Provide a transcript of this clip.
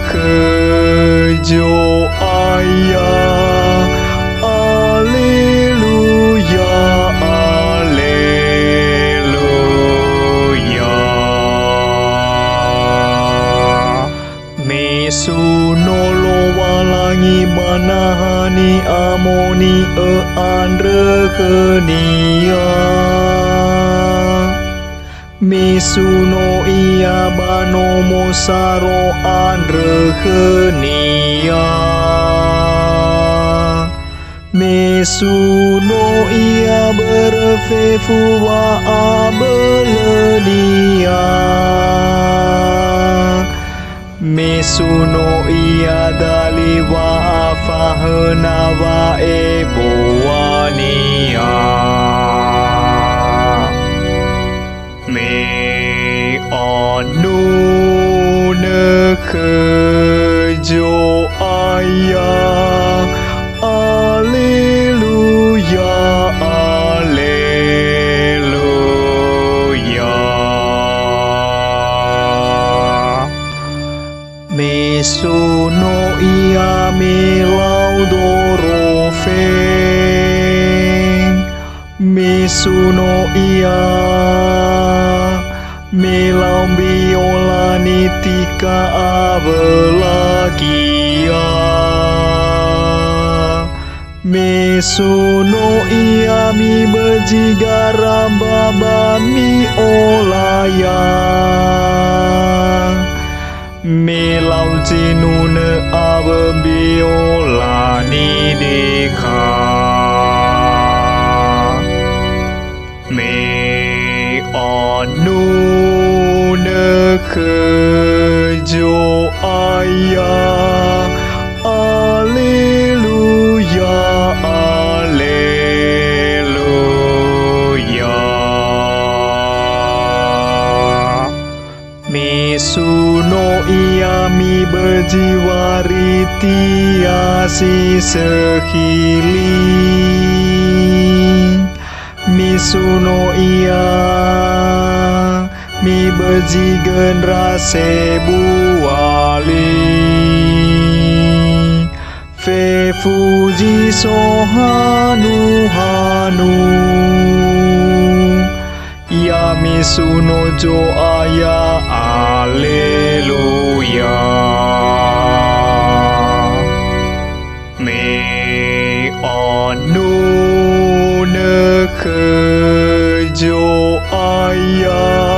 kejo ayah. Alleluia, alleluia. Mesuno walangi manahani amoni andrekenia. Mesuno ia banomo saro andrekenia. Mesuno ia berfefu wa abelenia. Mesuno ia dali wa afahna wa ebowania. Me anu kejo ayah. Alleluia, alleluia. Mesuno ia melaudorofeng. Mesuno ia melaumbiolani tika avelagia. Mesuno ia mi bejigara baba mi olaya. Melau jinune abembiolani deka. Me anu kejo ayah. Alleluia, alleluia. Mesuno ia mi berjiwari tiasi sehiling. Misuno ia mi bejigen rase buali. Fe fuji sohanu hanu. Ya misuno jo ayah. Alleluia. Me anu kejo ayah.